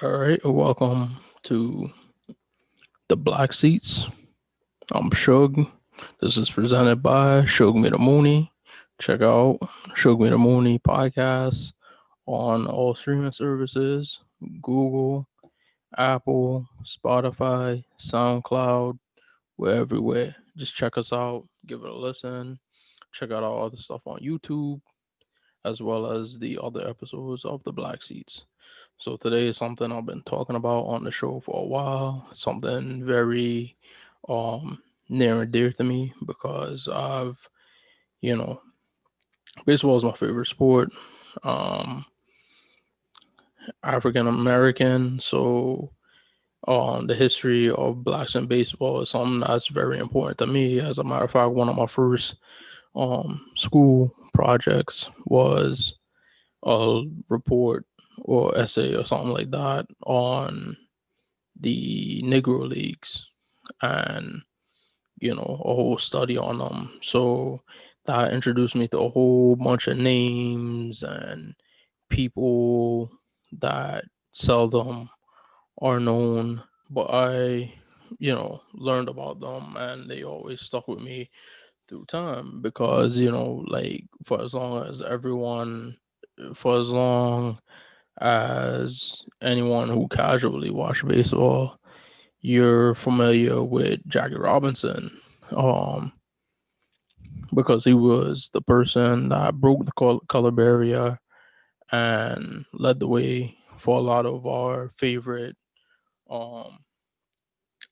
All right, welcome to the Black Seats. I'm Suge. This is presented by Suge Me the Mooney. Check out Suge Me the Mooney podcast on all streaming services: Google, Apple, Spotify, SoundCloud. We're everywhere. Just check us out. Give it a listen. Check out our other stuff on YouTube as well as the other episodes of the Black Seats. So today is something I've been talking about on the show for a while. Something very near and dear to me because you know, baseball is my favorite sport. Um African American, so the history of blacks in baseball is something that's very important to me. As a matter of fact, one of my first school projects was a report or essay or something like that on the Negro Leagues and a whole study on them. So that introduced me to a whole bunch of names and people that seldom are known, but I learned about them and they always stuck with me through time because like for as long as anyone who casually watched baseball, you're familiar with Jackie Robinson, um, because he was the person that broke the color barrier and led the way for a lot of our favorite um,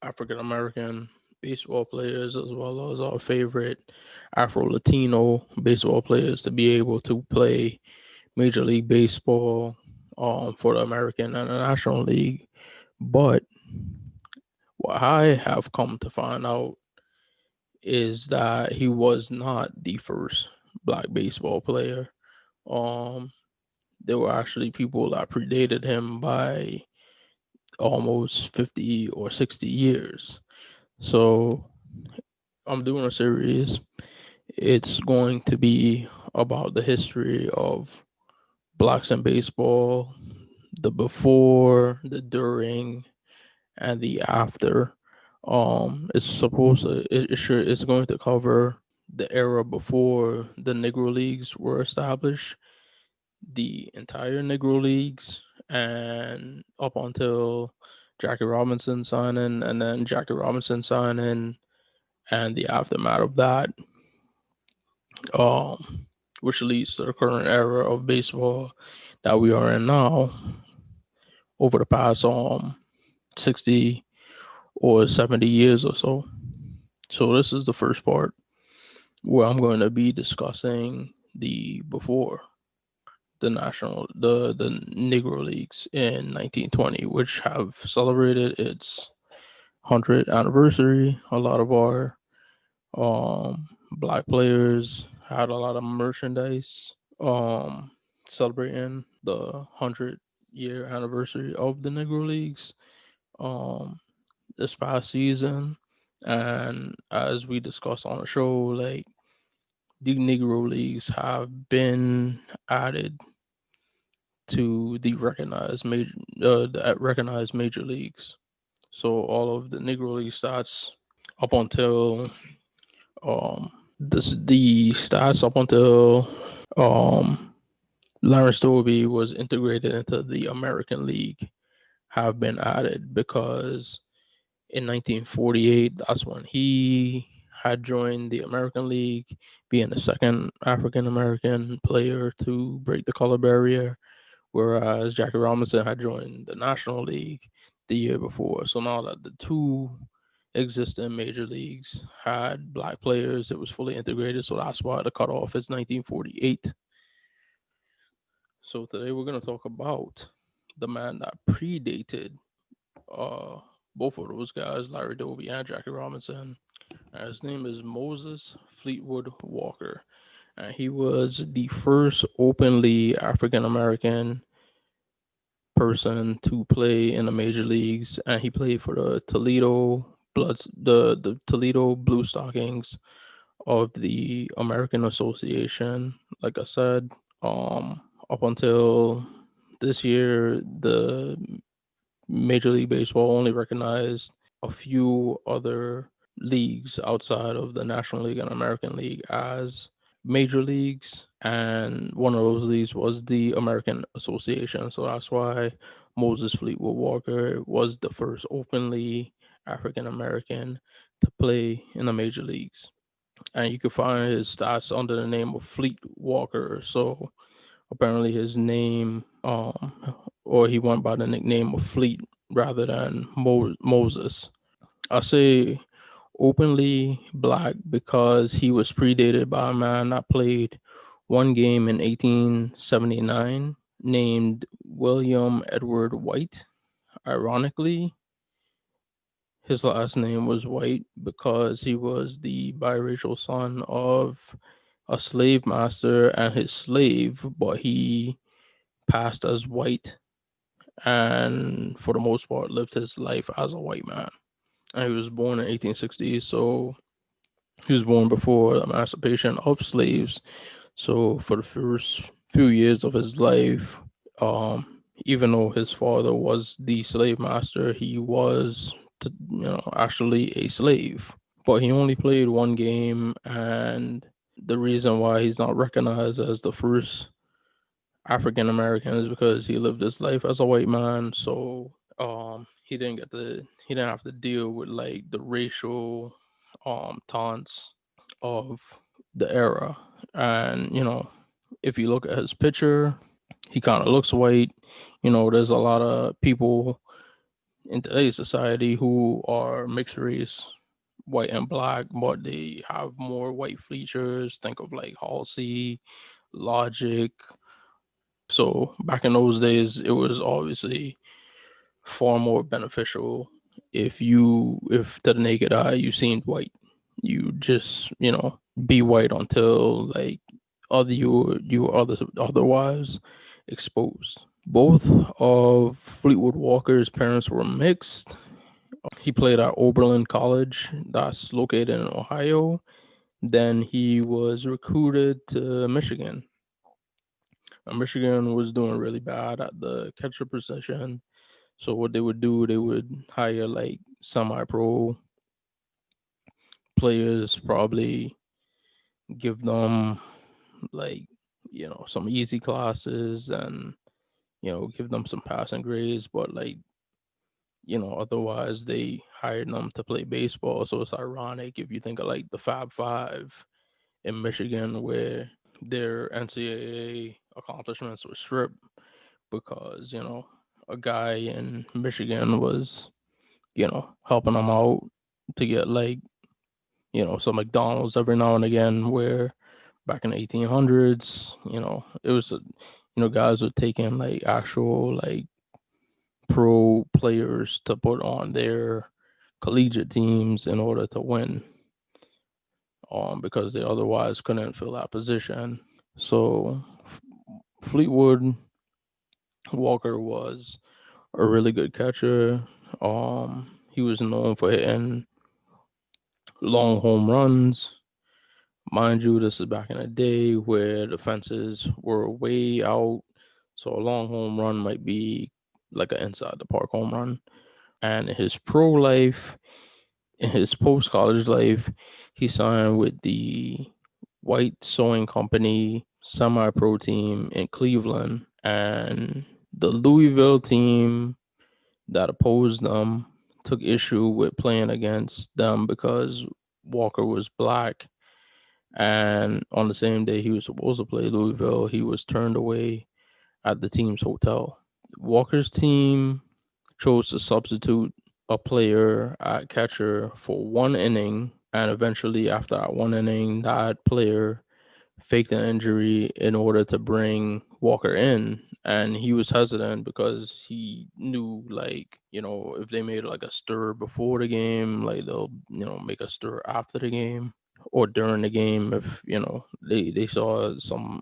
African American baseball players, as well as our favorite Afro Latino baseball players, to be able to play Major League Baseball for the American and the National League. But what I have come to find out is that he was not the first black baseball player. Um, there were actually people that predated him by almost 50 or 60 years. So I'm doing a series. It's going to be about the history of blacks in baseball, the before, the during, and the after. It's going to cover the era before the Negro Leagues were established, the entire Negro Leagues, and up until Jackie Robinson signing, and then Jackie Robinson signing, and the aftermath of that, um, which leads to the current era of baseball that we are in now. Over the past 60 or 70 years or so. So this is the first part where I'm going to be discussing the before the Negro Leagues in 1920, which have celebrated its 100th anniversary. A lot of our black players had a lot of merchandise um celebrating the 100-year anniversary of the Negro Leagues um this past season. And as we discussed on the show, like, the Negro Leagues have been added to the recognized major leagues. So all of the Negro League stats up until the stats up until um Lawrence Stobie was integrated into the American League have been added because in 1948, that's when he had joined the American League, being the second African American player to break the color barrier, whereas Jackie Robinson had joined the National League the year before. So now that the two existing major leagues had black players, it was fully integrated. So that's why the cutoff is 1948. So today we're going to talk about the man that predated uh, both of those guys, Larry Doby and Jackie Robinson. His name is Moses Fleetwood Walker. And he was the first openly African American person to play in the major leagues, and he played for the Toledo Blue Stockings of the American Association. Like I said, up until this year, the Major League Baseball only recognized a few other leagues outside of the National League and American League as major leagues, and one of those leagues was the American Association. So that's why Moses Fleetwood Walker was the first openly African American to play in the major leagues. And you can find his stats under the name of Fleet Walker. So apparently his name, or he went by the nickname of Fleet rather than Moses. I say openly black because he was predated by a man that played one game in 1879 named William Edward White. Ironically, his last name was White because he was the biracial son of a slave master and his slave, but he passed as white and for the most part lived his life as a white man. And he was born in 1860, so he was born before the emancipation of slaves. So for the first few years of his life, even though his father was the slave master, he was, actually a slave. But he only played one game, and the reason why he's not recognized as the first African American is because he lived his life as a white man. So he didn't have to deal with like the racial taunts of the era. And if you look at his picture, he kind of looks white. There's a lot of people in today's society who are mixed race, white and black, but they have more white features. Think of like Halsey, Logic. So back in those days, it was obviously far more beneficial if to the naked eye you seemed white. You just be white until like you were otherwise exposed. Both of Fleetwood Walker's parents were mixed. He played at Oberlin College, that's located in Ohio. Then he was recruited to Michigan. Michigan was doing really bad at the catcher position. So what they would do, they would hire like semi-pro players, probably give them like some easy classes and give them some passing grades, but like otherwise they hired them to play baseball. So it's ironic if you think of like the Fab Five in Michigan, where their NCAA accomplishments were stripped because a guy in Michigan was helping them out to get like some McDonald's every now and again. Where back in the 1800s, it was guys were taking like actual like pro players to put on their collegiate teams in order to win, because they otherwise couldn't fill that position. So Fleetwood Walker was a really good catcher. He was known for hitting long home runs. Mind you, this is back in the day where the fences were way out, so a long home run might be like an inside the park home run. And in his post college life, he signed with the White Sewing Company semi pro team in Cleveland, and the Louisville team that opposed them took issue with playing against them because Walker was black. And on the same day he was supposed to play Louisville, he was turned away at the team's hotel. Walker's team chose to substitute a player at catcher for one inning, and eventually, after that one inning, that player faked an injury in order to bring Walker in. And he was hesitant because he knew, like, if they made like a stir before the game, like they'll, make a stir after the game or during the game if, they saw some,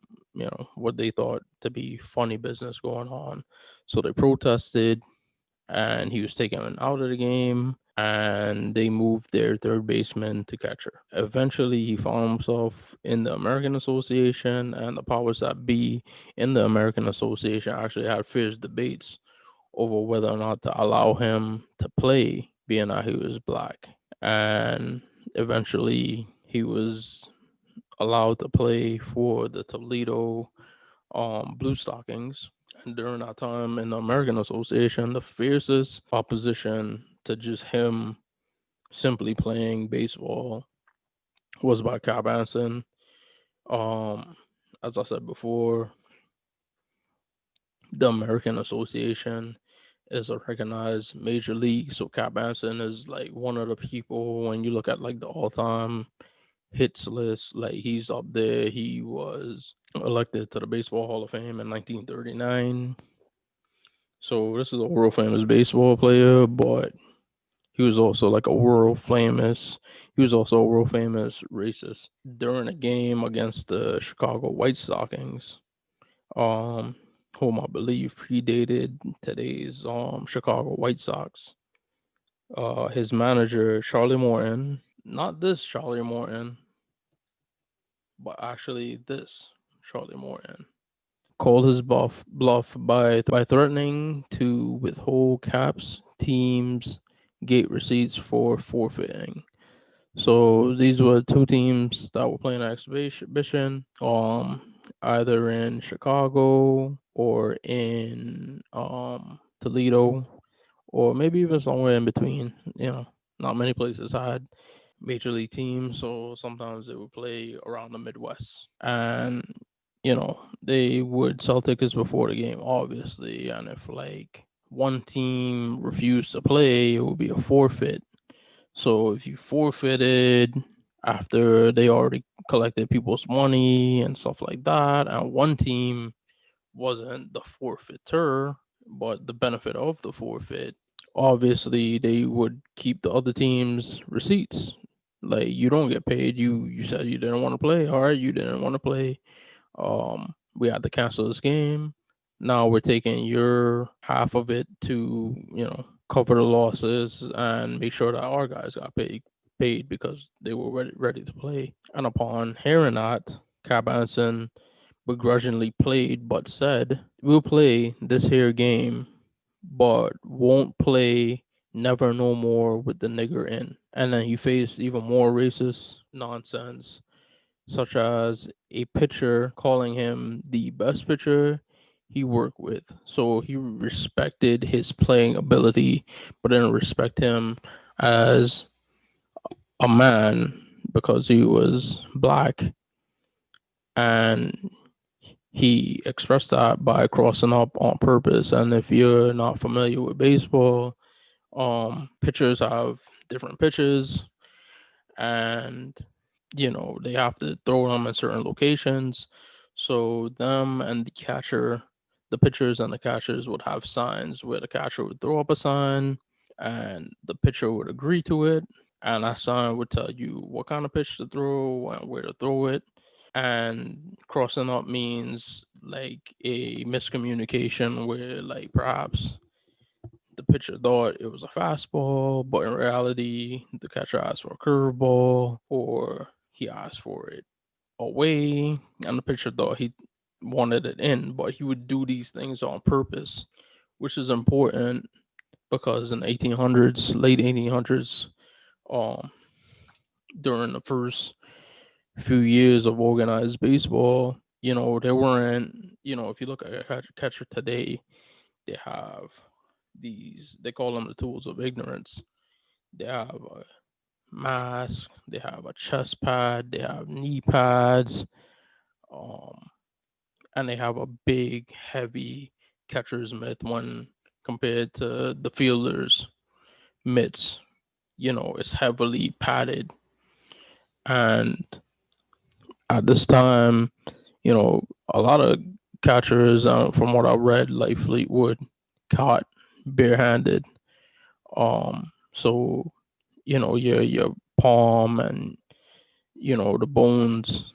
what they thought to be funny business going on. So they protested and he was taken out of the game, and they moved their third baseman to catcher. Eventually, he found himself in the American Association, and the powers that be in the American Association actually had fierce debates over whether or not to allow him to play, being that he was black. And eventually, he was allowed to play for the Toledo Blue Stockings. And during that time in the American Association, the fiercest opposition to just him simply playing baseball was by Cap Anson. Um, as I said before, the American Association is a recognized major league. So Cap Anson is like one of the people when you look at like the all-time hits list, like he's up there. He was elected to the Baseball Hall of Fame in 1939. So this is a world famous baseball player, but he was also like a world famous. He was also a world famous racist during a game against the Chicago White Stockings, um, whom I believe predated today's Chicago White Sox. His manager Charlie Morton, not this Charlie Morton, but actually this Charlie Morton, called his bluff by threatening to withhold Caps teams' gate receipts for forfeiting. So these were two teams that were playing an exhibition, either in Chicago or in Toledo, or maybe even somewhere in between. You know, not many places had major league teams, so sometimes they would play around the Midwest. And they would sell tickets before the game, obviously. And if like one team refused to play, it would be a forfeit. So if you forfeited after they already collected people's money and stuff like that, and one team wasn't the forfeitor, but the benefit of the forfeit, obviously they would keep the other team's receipts. Like you don't get paid. You said you didn't want to play. All right, you didn't want to play. We had to cancel this game. Now we're taking your half of it to cover the losses and make sure that our guys got paid because they were ready to play. And upon hearing that, Cap Anson begrudgingly played but said, "We'll play this here game, but won't play never no more with the nigger in." And then he faced even more racist nonsense, such as a pitcher calling him the best pitcher he worked with. So he respected his playing ability, but didn't respect him as a man because he was black. And he expressed that by crossing up on purpose. And if you're not familiar with baseball, pitchers have different pitches, and they have to throw them in certain locations. So them and the catcher, the pitchers and the catchers would have signs where the catcher would throw up a sign and the pitcher would agree to it, and that sign would tell you what kind of pitch to throw and where to throw it. And crossing up means like a miscommunication where like perhaps the pitcher thought it was a fastball, but in reality, the catcher asked for a curveball, or he asked for it away, and the pitcher thought he wanted it in. But he would do these things on purpose, which is important because in 1800s, late 1800s, um, during the first few years of organized baseball, there weren't, if you look at a catcher today, they have they call them the tools of ignorance. They have a mask, they have a chest pad, they have knee pads, um, and they have a big, heavy catcher's mitt when compared to the fielder's mitts. It's heavily padded. And at this time, a lot of catchers, from what I read, like Fleetwood, caught barehanded. So your palm and the bones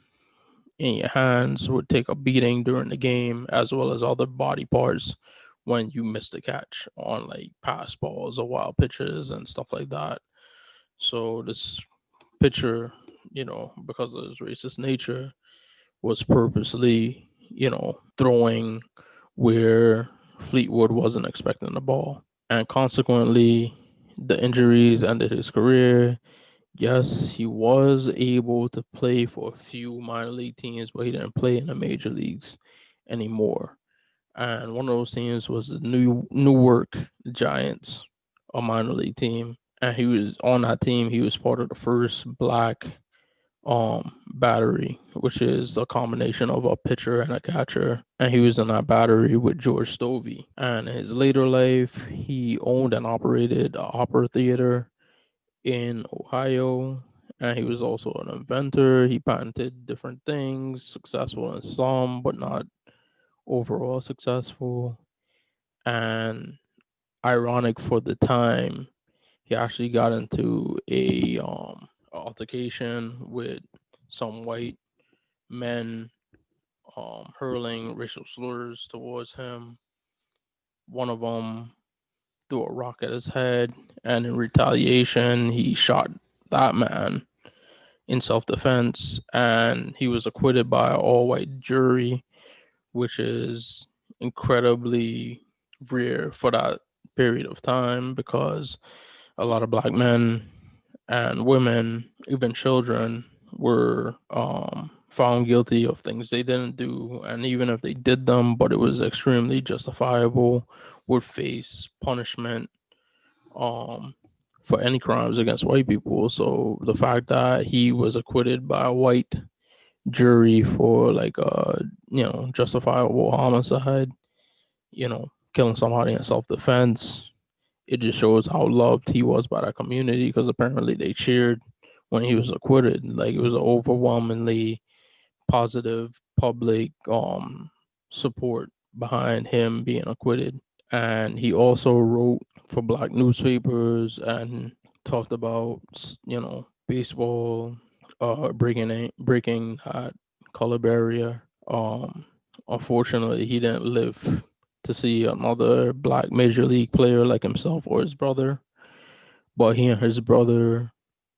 in your hands would take a beating during the game, as well as other body parts when you missed a catch on like pass balls or wild pitches and stuff like that. So this pitcher, because of his racist nature, was purposely, throwing where Fleetwood wasn't expecting the ball. And consequently, the injuries ended his career. Yes, he was able to play for a few minor league teams, but he didn't play in the major leagues anymore. And one of those teams was the Newark Giants, a minor league team. And he was on that team. He was part of the first black battery, which is a combination of a pitcher and a catcher. And he was in that battery with George Stovey. And in his later life, he owned and operated an opera theater in Ohio. And he was also an inventor. He patented different things, successful in some, but not overall successful. And ironic for the time, he actually got into a altercation with some white men, hurling racial slurs towards him. One of them threw a rock at his head, and in retaliation, he shot that man in self defense, and he was acquitted by an all white jury, which is incredibly rare for that period of time because a lot of black men and women, even children, were found guilty of things they didn't do, and even if they did them, but it was extremely justifiable, would face punishment um, for any crimes against white people. So the fact that he was acquitted by a white jury for like justifiable homicide, killing somebody in self defense, it just shows how loved he was by that community because apparently they cheered when he was acquitted. Like it was overwhelmingly positive public support behind him being acquitted. And he also wrote for black newspapers and talked about baseball, breaking that color barrier. Unfortunately, he didn't live to see another black major league player like himself or his brother, but he and his brother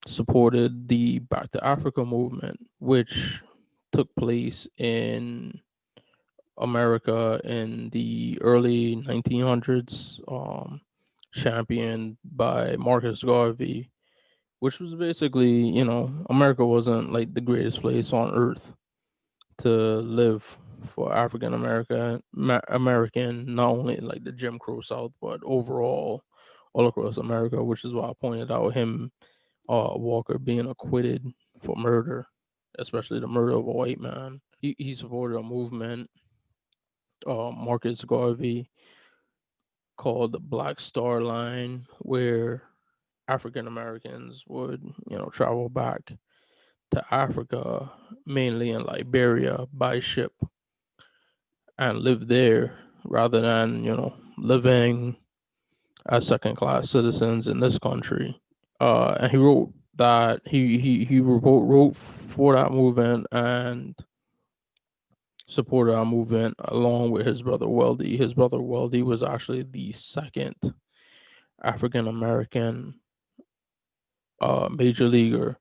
supported the Back to Africa movement, which took place in America in the early 1900s, championed by Marcus Garvey, which was basically, America wasn't like the greatest place on earth to live for African American, not only in like the Jim Crow South, but overall all across America, which is why I pointed out him, Walker, being acquitted for murder, especially the murder of a white man. He supported a movement, Marcus Garvey, called the Black Star Line, where African Americans would, travel back to Africa, mainly in Liberia, by ship and live there rather than, living as second class citizens in this country. And he wrote that he wrote for that movement and supported our movement along with his brother Weldy. His brother Weldy was actually the second African American major leaguer.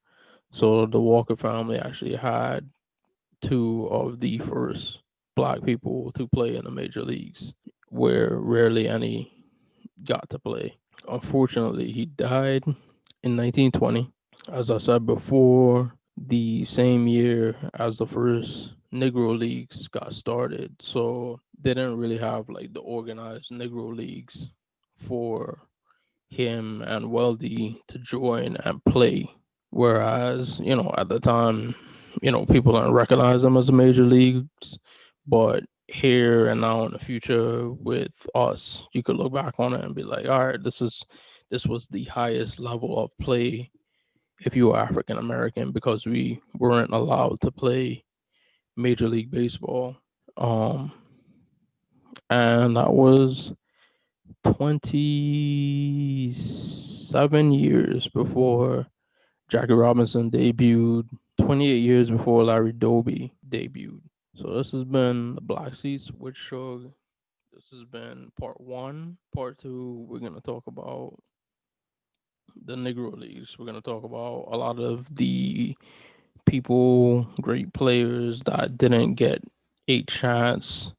So the Walker family actually had two of the first black people to play in the major leagues, where rarely any got to play. Unfortunately, he died in 1920. As I said before, the same year as the first Negro leagues got started. So they didn't really have like the organized Negro leagues for him and Weldy to join and play. Whereas, at the time, people don't recognize them as the major leagues, but here and now in the future with us, you could look back on it and be like, all right, this was the highest level of play if you were African American because we weren't allowed to play Major League Baseball. Um, and that was 27 years before Jackie Robinson debuted, 28 years before Larry Doby debuted. So this has been the Black Seats with Suge. This has been part one. Part two, we're gonna talk about the Negro Leagues. We're gonna talk about a lot of the people, great players that didn't get a chance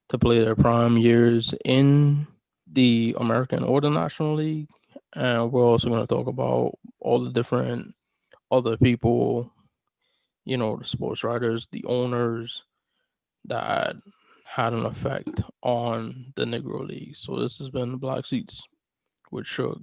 to play their prime years in the American or the National League. And we're also going to talk about all the different other people, the sports writers, the owners that had an effect on the Negro League. So this has been Black Seats with Suge.